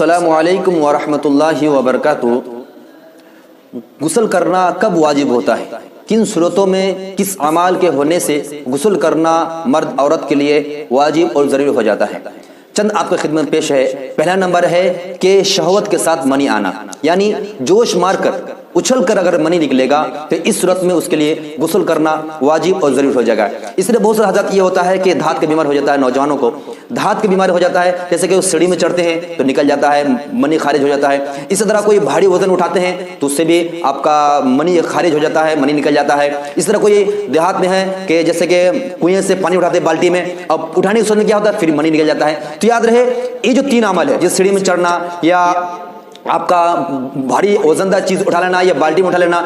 السلام علیکم ورحمۃ اللہ وبرکاتہ۔ غسل کرنا کب واجب ہوتا ہے؟ کن صورتوں میں کس اعمال کے ہونے سے غسل کرنا مرد عورت کے لیے واجب اور ضروری ہو جاتا ہے؟ چند آپ کی خدمت پیش ہے۔ پہلا نمبر ہے کہ شہوت کے ساتھ منی آنا، یعنی جوش مار کر اچھل کر اگر منی نکلے گا تو اس صورت میں اس کے لیے غسل کرنا واجب اور ضروری ہو جائے گا۔ اس لیے بہت سارے حالات یہ ہوتا ہے کہ دھات کا بیمار ہو جاتا ہے، نوجوانوں کو دھات کی بیماری ہو جاتا ہے، جیسے کہ وہ سیڑھی میں چڑھتے ہیں تو نکل جاتا ہے، منی خارج ہو جاتا ہے۔ اسی طرح کوئی بھاری وزن اٹھاتے ہیں تو اس سے بھی آپ کا منی خارج ہو جاتا ہے، منی نکل جاتا ہے۔ اس طرح کوئی دیہات میں ہے کہ جیسے کہ کنویں سے پانی اٹھاتے ہیں بالٹی میں، اب اٹھانے کی صورت میں کیا ہوتا ہے، پھر منی نکل جاتا ہے۔ تو یاد رہے یہ جو تین عمل ہے، جس سیڑھی میں چڑھنا یا آپ کا بھاری وزندہ چیز اٹھا لینا یا بالٹی میں اٹھا لینا،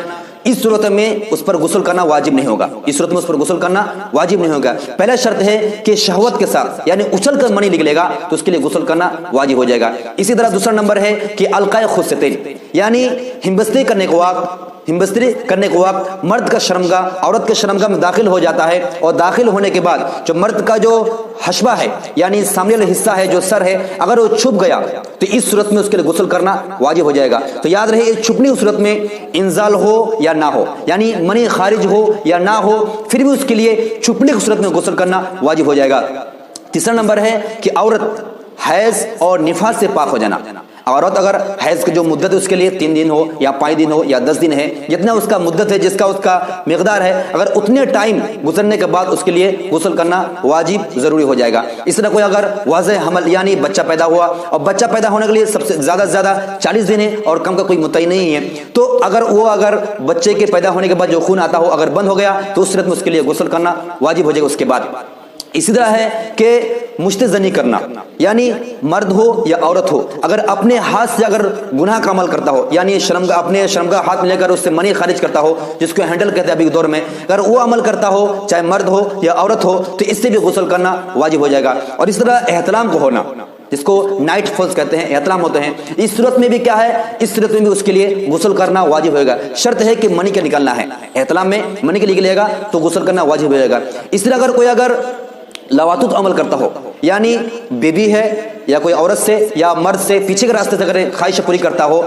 اس صورت میں اس پر غسل کرنا واجب نہیں ہوگا۔ اس صورت میں اس پر غسل کرنا واجب نہیں ہوگا۔ پہلا شرط ہے کہ شہوت کے ساتھ یعنی اچھل کر منی نکلے گا تو اس کے لیے غسل کرنا واجب ہو جائے گا۔ اسی طرح دوسرا نمبر ہے کہ القاء خصیتین، یعنی ہمبستری کرنے کے وقت مرد کا شرمگاہ عورت کے شرمگاہ میں داخل ہو جاتا ہے، اور داخل ہونے کے بعد جو مرد کا جو حشبہ ہے یعنی سامنے والا حصہ ہے جو سر ہے، اگر وہ چھپ گیا تو اس صورت میں اس کے لیے غسل کرنا واجب ہو جائے گا۔ تو یاد رہے یہ چھپنے کی صورت میں انزال ہو یا نہ ہو، یعنی منی خارج ہو یا نہ ہو، پھر بھی اس کے لیے چھپنے کی صورت میں غسل کرنا واجب ہو جائے گا۔ تیسرا نمبر ہے کہ عورت حیض اور نفاس سے پاک ہو جانا۔ عورت اگر حیض کی جو مدت ہے اس کے لیے 3 دن ہو یا 5 دن ہو یا 10 دن ہے، جتنا اس کا مدت ہے، جس کا اس کا مقدار ہے، اگر اتنے ٹائم گزرنے کے بعد اس کے لیے غسل کرنا واجب ضروری ہو جائے گا۔ اس طرح کوئی اگر واضح حمل یعنی بچہ پیدا ہوا، اور بچہ پیدا ہونے کے لیے سب سے زیادہ سے زیادہ 40 دن ہے اور کم کا کوئی متعین نہیں ہے، تو اگر بچے کے پیدا ہونے کے بعد جو خون آتا ہو اگر بند ہو گیا تو اس صورت میں اس کے لیے غسل کرنا واجب ہو جائے گا اس کے بعد۔ اسی طرح ہے کہ مشتزنی کرنا، یعنی مرد ہو یا عورت ہو، اگر اپنے ہاتھ سے اگر گناہ کا عمل کرتا ہو، یعنی اپنے شرمگاہ ہاتھ میں لے کر اس سے منی خارج کرتا ہو، جس کو ہینڈل کہتے ہیں ابھی دور میں، اگر وہ عمل کرتا ہو چاہے مرد ہو یا عورت ہو تو اس سے بھی غسل کرنا واجب ہو جائے گا۔ اور اس طرح احتلام کو ہونا، جس کو نائٹ فالز کہتے ہیں، احتلام ہوتے ہیں، اس صورت میں بھی کیا ہے، اس صورت میں بھی اس کے لیے غسل کرنا واجب ہوگا۔ شرط ہے کہ منی کا نکلنا ہے، احتلام میں منی کے نکلے گا تو غسل کرنا واجب ہو جائے گا۔ اس طرح اگر کوئی لواتت عمل کرتا ہو، یعنی بیوی ہے یا کوئی عورت سے یا مرد سے پیچھے کے راستے سے اگر خواہش پوری کرتا ہو،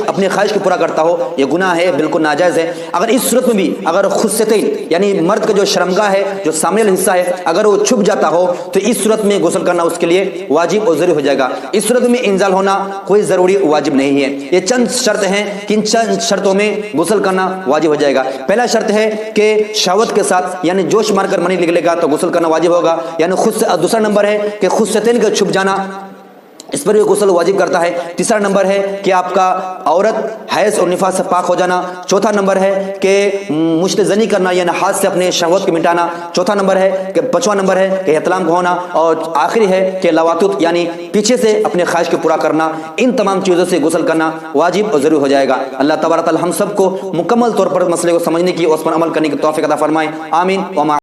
اپنی خواہش کو پورا کرتا ہو، یہ گناہ ہے، بالکل ناجائز ہے۔ اگر اس صورت میں بھی اگر خصیتین یعنی مرد کا جو شرمگاہ ہے جو سامنے والا حصہ ہے اگر وہ چھپ جاتا ہو تو اس صورت میں غسل کرنا اس کے لیے واجب اور ضروری ہو جائے گا۔ اس صورت میں انزال ہونا کوئی ضروری واجب نہیں ہے۔ یہ چند شرط ہیں کہ ان چند شرطوں میں غسل کرنا واجب ہو جائے گا۔ پہلا شرط ہے کہ شہوت کے ساتھ یعنی جوش مار کر منی نکلے گا تو غسل کرنا واجب ہوگا، یعنی دوسرا نمبر ہے کہ خصیتین کا چھپ جانا، اس پر بھی غسل واجب کرتا ہے۔ تیسرا نمبر ہے کہ آپ کا عورت حیض اور نفاس سے پاک ہو جانا۔ چوتھا نمبر ہے کہ مشتزنی کرنا یعنی ہاتھ سے اپنے شہوت کو مٹانا۔ چوتھا نمبر ہے کہ پانچواں نمبر ہے کہ احتلام کو ہونا، اور آخری ہے کہ لواتت یعنی پیچھے سے اپنے خواہش کو پورا کرنا۔ ان تمام چیزوں سے غسل کرنا واجب اور ضروری ہو جائے گا۔ اللہ تبارک و تعالی ہم سب کو مکمل طور پر مسئلے کو سمجھنے کی اور اس پر عمل کرنے کی توفیق عطا فرمائے، آمین۔